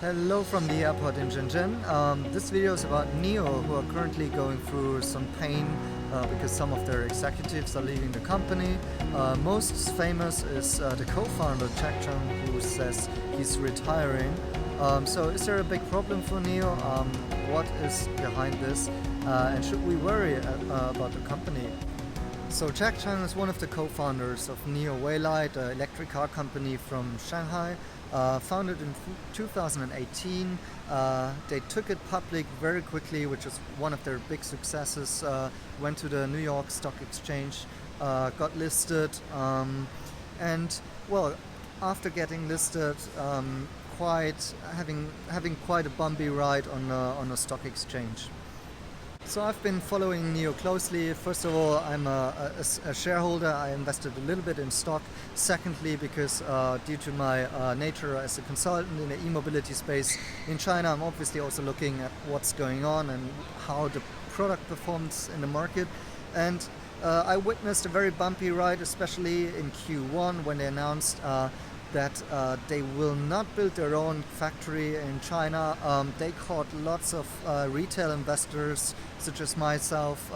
Hello from the airport in Shenzhen. This video is about NIO, who are currently going through some pain because some of their executives are leaving the company. Most famous is the co-founder Cheng, who says he's retiring. So is there a big problem for NIO? What is behind this? And should we worry about the company? So Cheng is one of the co-founders of NIO Waylight, an electric car company from Shanghai. Founded in 2018, they took it public very quickly, which is one of their big successes. Went to the New York Stock Exchange, got listed, and well, after getting listed, having quite a bumpy ride on a stock exchange. So I've been following NIO closely. First of all, I'm a shareholder. I invested a little bit in stock. Secondly, because due to my nature as a consultant in the e-mobility space in China, I'm obviously also looking at what's going on and how the product performs in the market. And I witnessed a very bumpy ride, especially in Q1 when they announced that they will not build their own factory in China. They caught lots of retail investors, such as myself,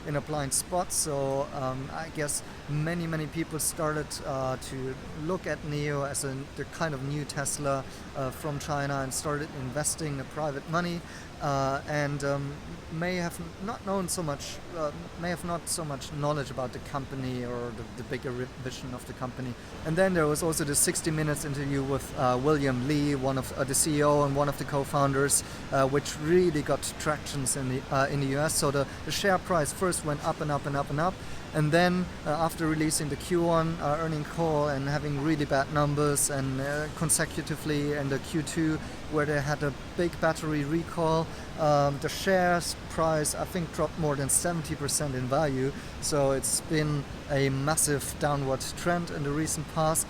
in a blind spot. So I guess many people started to look at NIO as the kind of new Tesla from China and started investing the private money, and may have not so much knowledge about the company or the bigger vision of the company. And then there was also the 60 Minutes interview with William Li, one of the CEO and one of the co-founders, which really got tractions in the US. So the share price first went up and up and up and up. And then after releasing the Q1 earning call and having really bad numbers, and consecutively in the Q2 where they had a big battery recall, the shares price I think dropped more than 70% in value. So it's been a massive downward trend in the recent past.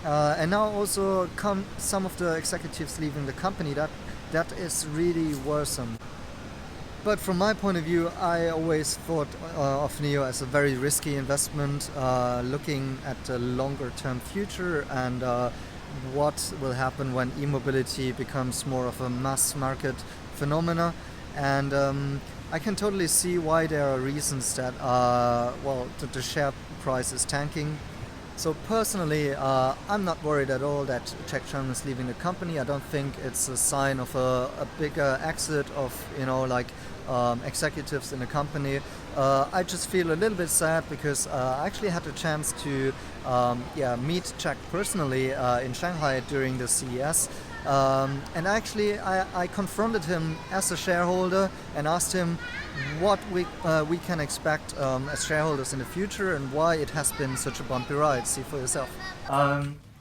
And now also come some of the executives leaving the company. That is really worrisome. But from my point of view, I always thought of NIO as a very risky investment, looking at the longer term future and what will happen when e-mobility becomes more of a mass market phenomena. And I can totally see why there are reasons that the share price is tanking. So personally, I'm not worried at all that Cheng is leaving the company. I don't think it's a sign of a bigger exit of executives in the company. I just feel a little bit sad because I actually had the chance to meet Cheng personally in Shanghai during the CES. And actually I confronted him as a shareholder and asked him what we can expect as shareholders in the future and why it has been such a bumpy ride. See for yourself.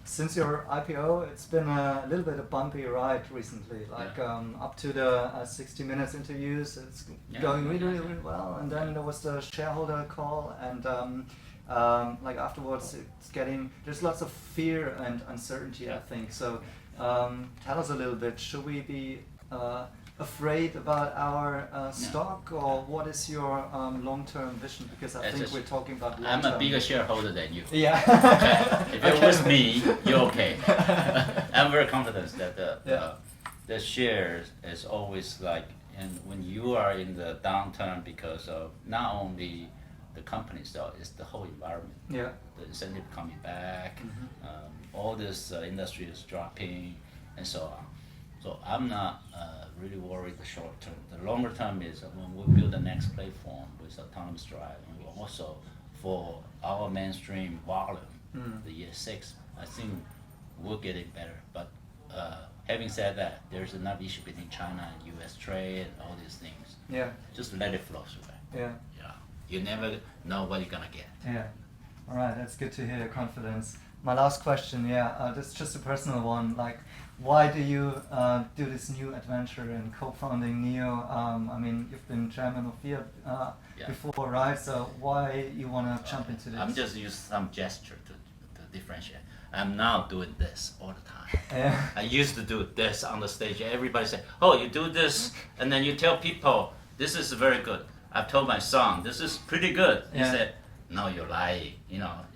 Since your IPO, it's been a little bit of a bumpy ride recently. Up to the 60 Minutes interviews, it's going really well. And then there was the shareholder call, and afterwards, there's lots of fear and uncertainty, I think. So tell us a little bit. Should we be afraid about our stock, or what is your long-term vision? Because I think we're talking about long-term. I'm a bigger shareholder than you. Yeah. If you're with me, you're okay. I'm very confident that the shares is always and when you are in the downturn, because of not only the company itself, it's the whole environment. Yeah. The incentive coming back, all this industry is dropping, and so on. So I'm not really worried the short term. The longer term is when we build the next platform with autonomous drive, and also for our mainstream volume, the year 6, I think we're getting better. But having said that, there's enough issue between China and US trade and all these things. Yeah. Just let it flow through. Yeah. Yeah. You never know what you're gonna get. Yeah. All right, that's good to hear your confidence. My last question, this is just a personal one. Why do you do this new adventure in co-founding NIO? I mean, you've been chairman of Fiat before, right? So why you want to jump into this? I'm just using some gesture to differentiate. I'm now doing this all the time. Yeah. I used to do this on the stage. Everybody say, "Oh, you do this," and then you tell people, "This is very good." I've told my son, "This is pretty good." He said, "No, you're lying.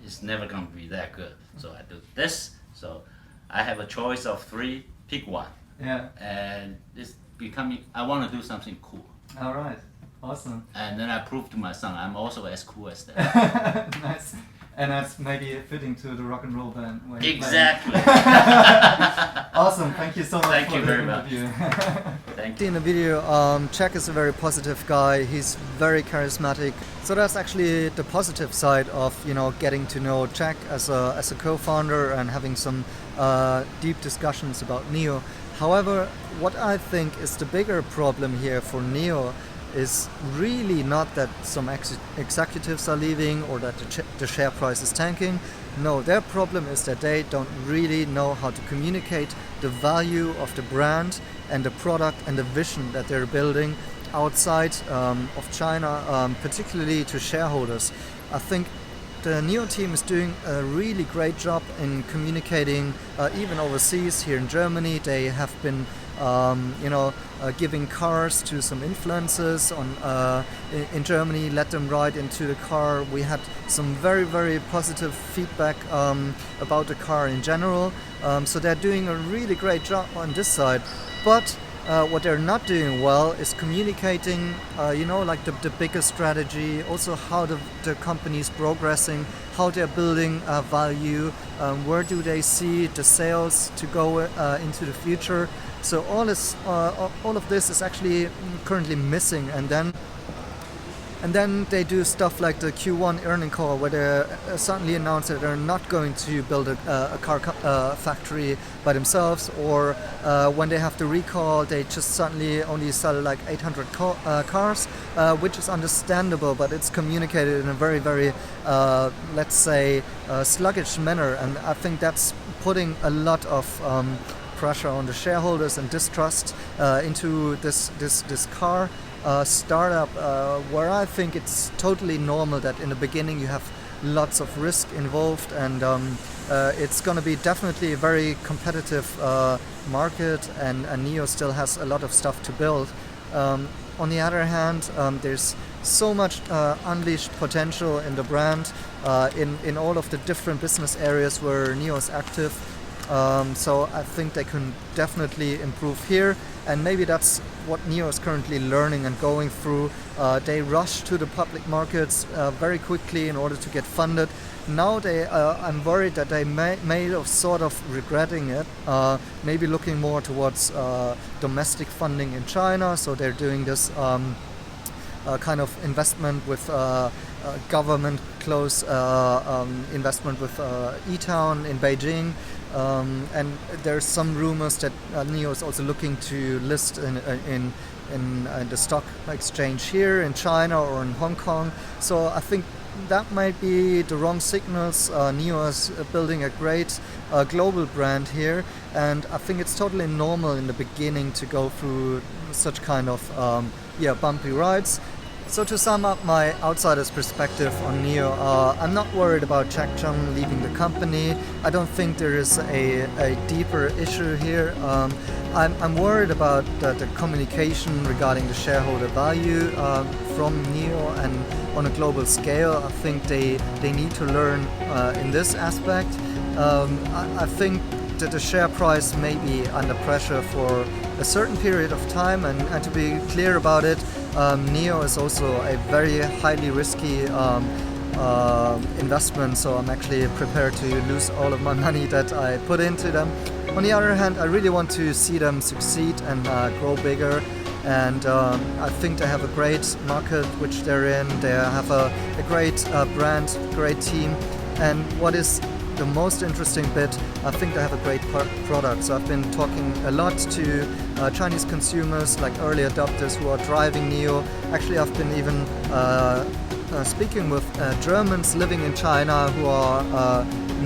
It's never gonna be that good." So I do this. So I have a choice of 3. Pick one. Yeah. And it's becoming, I want to do something cool. All right. Awesome. And then I proved to my son I'm also as cool as that. Nice. And that's maybe fitting to the rock and roll band. When Exactly. Awesome. Thank you so much Thank for you the very much. interview. Thank you. In the video, Cheng is a very positive guy. He's very charismatic. So that's actually the positive side of getting to know Cheng as a co-founder and having some deep discussions about NIO. However, what I think is the bigger problem here for NIO is really not that some executives are leaving or that the share price is tanking. No, their problem is that they don't really know how to communicate the value of the brand and the product and the vision that they're building outside of China, particularly to shareholders. I think the NIO team is doing a really great job in communicating even overseas. Here in Germany, they have been giving cars to some influencers in Germany, let them ride into the car. We had some very, very positive feedback about the car in general. So they're doing a really great job on this side. But what they're not doing well is communicating, like the bigger strategy, also how the company is progressing, how they're building value, where do they see the sales to go into the future. So all of this is actually currently missing, and then they do stuff like the Q1 earning call where they suddenly announce that they're not going to build a car factory by themselves, or when they have the recall, they just suddenly only sell like 800 cars, which is understandable, but it's communicated in a very, very, let's say, sluggish manner, and I think that's putting a lot of pressure on the shareholders and distrust into this car startup, where I think it's totally normal that in the beginning you have lots of risk involved, and it's going to be definitely a very competitive market, and NIO still has a lot of stuff to build. On the other hand, there's so much unleashed potential in the brand, in all of the different business areas where NIO is active. So I think they can definitely improve here, and maybe that's what NIO is currently learning and going through. They rush to the public markets very quickly in order to get funded. Now I'm worried that they may have sort of regretting it, maybe looking more towards domestic funding in China. So they're doing this kind of investment with government close investment with E-Town in Beijing. And there's some rumors that NIO is also looking to list in the stock exchange here in China or in Hong Kong. So I think that might be the wrong signals. NIO is building a great global brand here, and I think it's totally normal in the beginning to go through such kind of bumpy rides. So to sum up my outsider's perspective on NIO, I'm not worried about Cheng leaving the company. I don't think there is a deeper issue here. I'm worried about the communication regarding the shareholder value from NIO and on a global scale. I think they need to learn in this aspect. I think that the share price may be under pressure for a certain period of time, and to be clear about it, NIO is also a very highly risky investment, so I'm actually prepared to lose all of my money that I put into them. On the other hand, I really want to see them succeed and grow bigger, and I think they have a great market which they're in. They have a great brand, great team, and what is the most interesting bit, I think they have a great product. So I've been talking a lot to Chinese consumers, like early adopters who are driving NIO. Actually, I've been even speaking with Germans living in China who are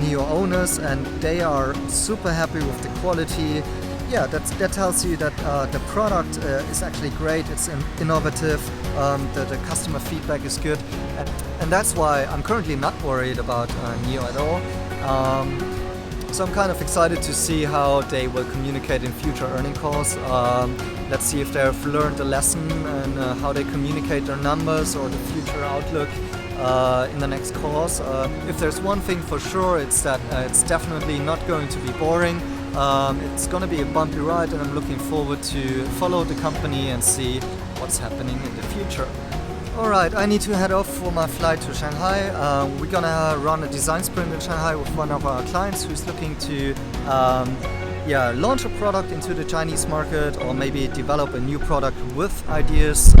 NIO owners, and they are super happy with the quality. Yeah, that tells you that the product is actually great, it's innovative, the customer feedback is good, and that's why I'm currently not worried about NIO at all. So I'm kind of excited to see how they will communicate in future earning calls. Let's see if they've learned a lesson and how they communicate their numbers or the future outlook in the next calls. If there's one thing for sure, it's that it's definitely not going to be boring. It's gonna be a bumpy ride, and I'm looking forward to follow the company and see what's happening in the future. Alright, I need to head off for my flight to Shanghai. We're gonna run a design sprint in Shanghai with one of our clients who's looking to launch a product into the Chinese market, or maybe develop a new product with ideas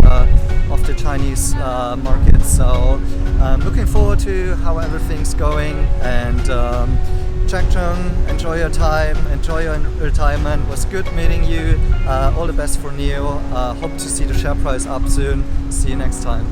of the Chinese market. So I'm looking forward to how everything's going, and Cheng, enjoy your time, enjoy your retirement. It was good meeting you. All the best for NIO. Hope to see the share price up soon. See you next time.